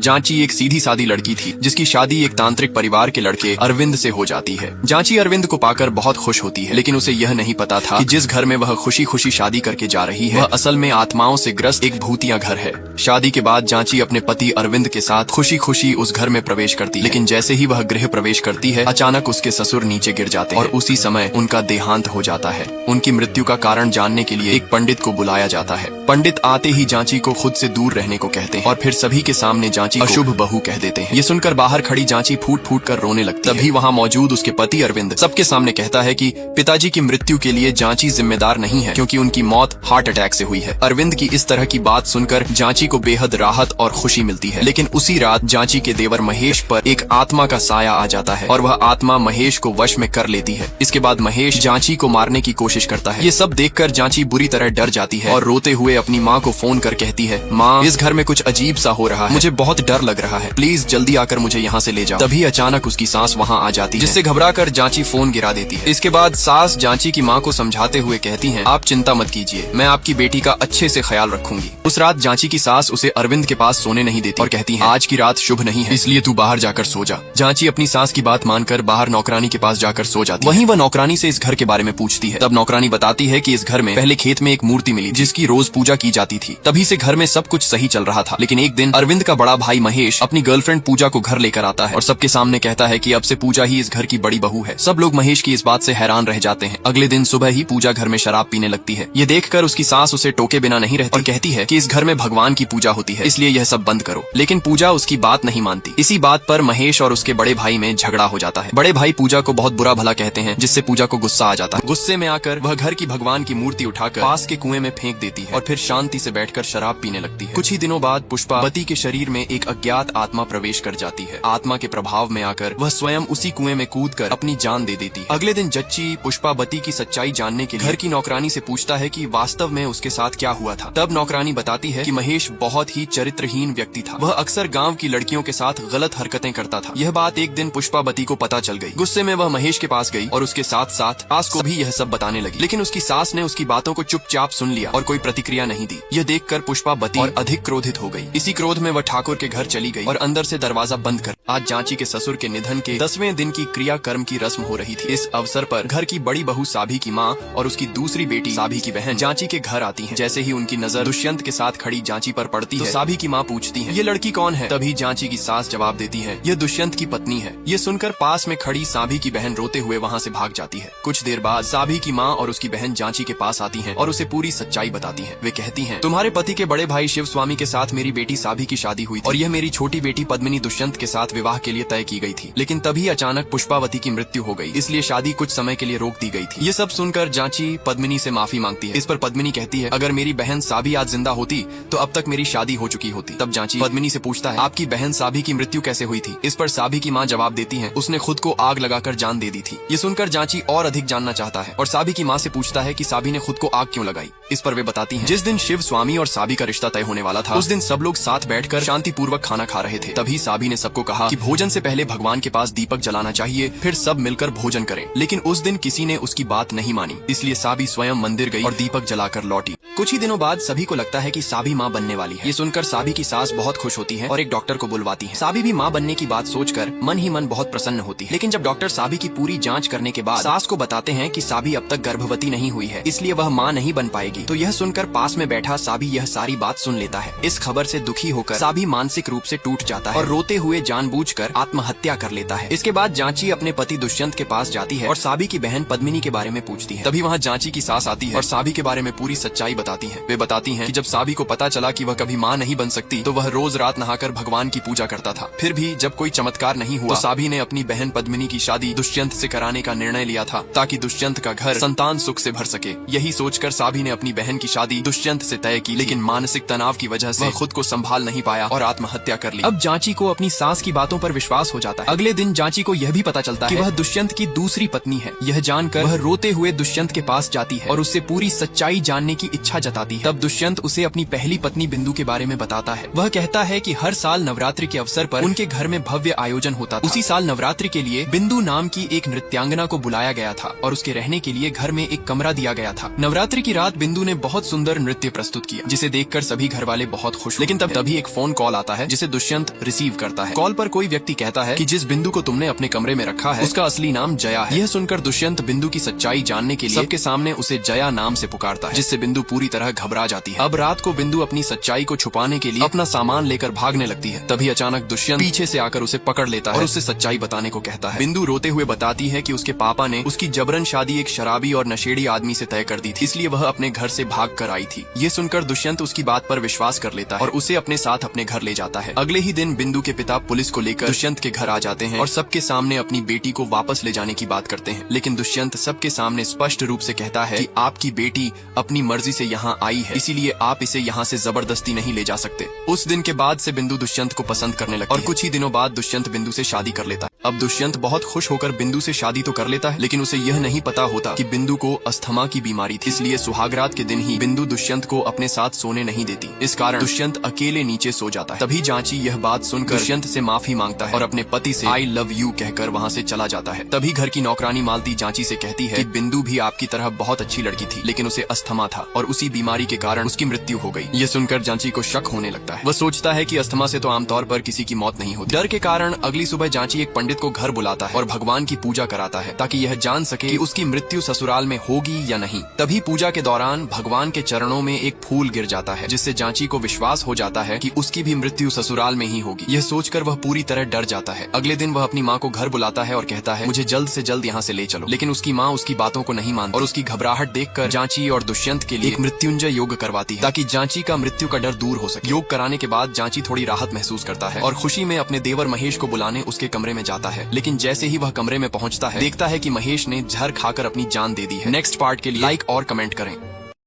जांची एक सीधी सादी लड़की थी जिसकी शादी एक तांत्रिक परिवार के लड़के अरविंद से हो जाती है। जांची अरविंद को पाकर बहुत खुश होती है, लेकिन उसे यह नहीं पता था कि जिस घर में वह खुशी खुशी शादी करके जा रही है वह असल में आत्माओं से ग्रस्त एक भूतिया घर है। शादी के बाद जांची अपने पति अरविंद के साथ खुशी खुशी उस घर में प्रवेश करती है, लेकिन जैसे ही वह गृह प्रवेश करती है अचानक उसके ससुर नीचे गिर जाते हैं और उसी समय उनका देहांत हो जाता है। उनकी मृत्यु का कारण जानने के लिए एक पंडित को बुलाया जाता है। पंडित आते ही जांची को खुद से दूर रहने को कहते हैं और फिर सभी के सामने जांची अशुभ बहू कह देते हैं। ये सुनकर बाहर खड़ी जांची फूट फूट कर रोने लगती है। तभी वहाँ मौजूद उसके पति अरविंद सबके सामने कहता है कि पिताजी की मृत्यु के लिए जांची जिम्मेदार नहीं है, क्योंकि उनकी मौत हार्ट अटैक से हुई है। अरविंद की इस तरह की बात सुनकर जांची को बेहद राहत और खुशी मिलती है, लेकिन उसी रात जांची के देवर महेश पर एक आत्मा का साया आ जाता है और वह आत्मा महेश को वश में कर लेती है। इसके बाद महेश जांची को मारने की कोशिश करता है। ये सब देखकर जांची बुरी तरह डर जाती है और रोते हुए अपनी माँ को फोन कर कहती है, माँ इस घर में कुछ अजीब सा हो रहा है, मुझे बहुत डर लग रहा है, प्लीज जल्दी आकर मुझे यहाँ से ले जाओ। तभी अचानक उसकी सास वहाँ आ जाती है, जिससे घबराकर जांची फोन गिरा देती है। इसके बाद सास जांची की माँ को समझाते हुए कहती हैं, आप चिंता मत कीजिए, मैं आपकी बेटी का अच्छे से ख्याल रखूंगी। उस रात जांची की सास उसे अरविंद के पास सोने नहीं देती और कहती है, आज की रात शुभ नहीं है, इसलिए तू बाहर जाकर सो जा। जांची अपनी सास की बात मानकर बाहर नौकरानी के पास जाकर सो जाती है। वहीं वह नौकरानी से इस घर के बारे में पूछती है। तब नौकरानी बताती है कि इस घर में पहले खेत में एक मूर्ति मिली जिसकी रोज पूजा की जाती थी। तभी से घर में सब कुछ सही चल रहा था, लेकिन एक दिन अरविंद का बड़ा भाई महेश अपनी गर्लफ्रेंड पूजा को घर लेकर आता है और सबके सामने कहता है कि अब से पूजा ही इस घर की बड़ी बहू है। सब लोग महेश की इस बात से हैरान रह जाते हैं। अगले दिन सुबह ही पूजा घर में शराब पीने लगती है। ये देखकर उसकी सास उसे टोके बिना नहीं रहती और कहती है कि इस घर में भगवान की पूजा होती है, इसलिए यह सब बंद करो। लेकिन पूजा उसकी बात नहीं मानती। इसी बात पर महेश और उसके बड़े भाई में झगड़ा हो जाता है। बड़े भाई पूजा को बहुत बुरा भला कहते हैं, जिससे पूजा को गुस्सा आ जाता है। गुस्से में आकर वह घर की भगवान की मूर्ति उठाकर पास के कुएं में फेंक देती है और फिर शांति से बैठकर शराब पीने लगती है। कुछ ही दिनों बाद पुष्पावती के शरीर में एक अज्ञात आत्मा प्रवेश कर जाती है। आत्मा के प्रभाव में आकर वह स्वयं उसी कुएं में कूदकर अपनी जान दे देती है। अगले दिन जच्ची पुष्पावती की सच्चाई जानने के लिए घर की नौकरानी से पूछता है कि वास्तव में उसके साथ क्या हुआ था। तब नौकरानी बताती है कि महेश बहुत ही चरित्रहीन व्यक्ति था। वह अक्सर गांव की लड़कियों के साथ गलत हरकतें करता था। यह बात एक दिन पुष्पावती को पता चल गई। गुस्से में वह महेश के पास गई और उसके साथ साथ सास को भी यह सब बताने लगी, लेकिन उसकी सास ने उसकी बातों को चुपचाप सुन लिया और कोई प्रतिक्रिया नहीं दी। यह देखकर पुष्पावती और अधिक क्रोधित हो गई। इसी क्रोध में वह ठाकुर के घर चली गई और अंदर से दरवाजा बंद कर। आज जांची के ससुर के निधन के 10वें दिन की क्रिया कर्म की रस्म हो रही थी। इस अवसर पर घर की बड़ी बहू साभी की माँ और उसकी दूसरी बेटी साभी की बहन जांची के घर आती हैं। जैसे ही उनकी नजर दुष्यंत के साथ खड़ी जांची पर पड़ती है तो साभी की माँ पूछती है, ये लड़की कौन है? तभी जांची की सास जवाब देती है, यह दुष्यंत की पत्नी है। ये सुनकर पास में खड़ी साभी की बहन रोते हुए वहाँ से भाग जाती है। कुछ देर बाद साभी की माँ और उसकी बहन जांची के पास आती हैं और उसे पूरी सच्चाई बताती हैं। वे कहती हैं, तुम्हारे पति के बड़े भाई शिव स्वामी के साथ मेरी बेटी साभी की शादी हुई और यह मेरी छोटी बेटी पद्मिनी दुष्यंत के साथ विवाह के लिए तय की गई थी, लेकिन तभी अचानक पुष्पावती की मृत्यु हो गई, इसलिए शादी कुछ समय के लिए रोक दी गई थी। ये सब सुनकर जांची पद्मिनी से माफी मांगती है। इस पर पद्मिनी कहती है, अगर मेरी बहन साभी आज जिंदा होती तो अब तक मेरी शादी हो चुकी होती। तब जांची पद्मिनी से पूछता है, आपकी बहन साभी की मृत्यु कैसे हुई थी? इस पर साभी की माँ जवाब देती है, उसने खुद को आग लगाकर जान दे दी थी। ये सुनकर जांची और अधिक जानना चाहता है और साभी की माँ से पूछता है कि साभी ने खुद को आग क्यों लगाई। इस पर वे बताती हैं, जिस दिन शिव स्वामी और साभी का रिश्ता तय होने वाला था उस दिन सब लोग साथ बैठकर शांतिपूर्वक खाना खा रहे थे। तभी साभी ने सबको कहा कि भोजन से पहले भगवान के पास दीपक जलाना चाहिए, फिर सब मिलकर भोजन करें। लेकिन उस दिन किसी ने उसकी बात नहीं मानी, इसलिए साभी स्वयं मंदिर गई और दीपक जलाकर लौटी। कुछ ही दिनों बाद सभी को लगता है कि साभी माँ बनने वाली है। ये सुनकर साभी की सास बहुत खुश होती है और एक डॉक्टर को बुलवाती है। साभी भी माँ बनने की बात सोचकर मन ही मन बहुत प्रसन्न होती है। लेकिन जब डॉक्टर साभी की पूरी जांच करने के बाद सास को बताते हैं कि साभी अब तक गर्भवती नहीं हुई है, इसलिए वह माँ नहीं बन पाएगी, तो यह सुनकर पास में बैठा साभी यह सारी बात सुन लेता है। इस खबर से दुखी होकर साभी मानसिक रूप से टूट जाता है और रोते हुए जानबूझकर आत्महत्या कर लेता है। इसके बाद जांची अपने पति दुष्यंत के पास जाती है और साभी की बहन पद्मिनी के बारे में पूछती है। तभी वहाँ जांची की सास आती है और साभी के बारे में पूरी सच्चाई बताती है। वे बताती हैं कि जब साभी को पता चला कि वह कभी माँ नहीं बन सकती तो वह रोज रात नहाकर भगवान की पूजा करता था। फिर भी जब कोई चमत्कार नहीं हुआ तो साभी ने अपनी बहन पद्मिनी की शादी दुष्यंत से कराने का निर्णय लिया था, ताकि दुष्यंत का घर संतान सुख से भर सके। यही सोचकर साभी ने अपनी बहन की शादी दुष्यंत से तय की, लेकिन मानसिक तनाव की वजह से वह खुद को संभाल नहीं पाया और आत्महत्या कर ली। अब जांची को अपनी सास की बातों पर विश्वास हो जाता है। अगले दिन जांची को यह भी पता चलता है कि वह दुष्यंत की दूसरी पत्नी है। यह जानकर वह रोते हुए दुष्यंत के पास जाती है और उससे पूरी सच्चाई जानने की इच्छा इच्छा जताती है। तब दुष्यंत उसे अपनी पहली पत्नी बिंदु के बारे में बताता है। वह कहता है कि हर साल नवरात्रि के अवसर पर उनके घर में भव्य आयोजन होता था। उसी साल नवरात्रि के लिए बिंदु नाम की एक नृत्यांगना को बुलाया गया था और उसके रहने के लिए घर में एक कमरा दिया गया था। नवरात्रि की रात बिंदु ने बहुत सुंदर नृत्य प्रस्तुत किया, जिसे देखकर सभी घर वाले बहुत खुश। लेकिन तभी एक फोन कॉल आता है जिसे दुष्यंत रिसीव करता है। कॉल पर कोई व्यक्ति कहता है कि जिस बिंदु को तुमने अपने कमरे में रखा है उसका असली नाम जया है। यह सुनकर दुष्यंत बिंदु की सच्चाई जानने के लिए सबके सामने उसे जया नाम से पुकारता है, जिससे बिंदु पूरी तरह घबरा जाती है। अब रात को बिंदु अपनी सच्चाई को छुपाने के लिए अपना सामान लेकर भागने लगती है। तभी अचानक दुष्यंत पीछे से आकर उसे पकड़ लेता है और उससे सच्चाई बताने को कहता है। बिंदु रोते हुए बताती है कि उसके पापा ने उसकी जबरन शादी एक शराबी और नशेड़ी आदमी से तय कर दी थी, इसलिए वह अपने घर से भाग कर आई थी। ये सुनकर दुष्यंत उसकी बात पर विश्वास कर लेता है और उसे अपने साथ अपने घर ले जाता है। अगले ही दिन बिंदु के पिता पुलिस को लेकर दुष्यंत के घर आ जाते हैं और सबके सामने अपनी बेटी को वापस ले जाने की बात करते हैं। लेकिन दुष्यंत सबके सामने स्पष्ट रूप से कहता है कि आपकी बेटी अपनी मर्जी से यहाँ आई है, इसीलिए आप इसे यहाँ से जबरदस्ती नहीं ले जा सकते। उस दिन के बाद से बिंदु दुष्यंत को पसंद करने लगती है और कुछ ही दिनों बाद दुष्यंत बिंदु से शादी कर लेता है। अब दुष्यंत बहुत खुश होकर बिंदु से शादी तो कर लेता है, लेकिन उसे यह नहीं पता होता कि बिंदु को अस्थमा की बीमारी थी। इसलिए सुहागरात के दिन ही बिंदु दुष्यंत को अपने साथ सोने नहीं देती। इस कारण दुष्यंत अकेले नीचे सो जाता है। तभी जांची यह बात सुनकर दुष्यंत से माफी मांगता है और अपने पति से आई लव यू कहकर वहाँ से चला जाता है। तभी घर की नौकरानी मालती जांची से कहती है कि बिंदु भी आपकी तरह बहुत अच्छी लड़की थी, लेकिन उसे अस्थमा था और उसी बीमारी के कारण उसकी मृत्यु हो गई। यह सुनकर जांची को शक होने लगता है। वह सोचता है कि अस्थमा से तो आमतौर पर किसी की मौत नहीं होती। डर के कारण अगली सुबह जांची एक पंडित को घर बुलाता है और भगवान की पूजा कराता है ताकि यह जान सके कि उसकी मृत्यु ससुराल में होगी या नहीं। तभी पूजा के दौरान भगवान के चरणों में एक फूल गिर जाता है, जिससे जांची को विश्वास हो जाता है कि उसकी भी मृत्यु ससुराल में ही होगी। यह सोचकर वह पूरी तरह डर जाता है। अगले दिन वह अपनी माँ को घर बुलाता है और कहता है मुझे जल्द से जल्द यहाँ से ले चलो। लेकिन उसकी माँ उसकी बातों को नहीं मानती और उसकी घबराहट देखकर जांची और दुष्यंत के लिए एक मृत्युंजय योग करवाती है ताकि जांची का मृत्यु का डर दूर हो सके। योग कराने के बाद जांची थोड़ी राहत महसूस करता है और खुशी में अपने देवर महेश को बुलाने उसके कमरे में जाता है। लेकिन जैसे ही वह कमरे में पहुंचता है देखता है कि महेश ने जहर खाकर अपनी जान दे दी है। नेक्स्ट पार्ट के लिए लाइक और कमेंट करें।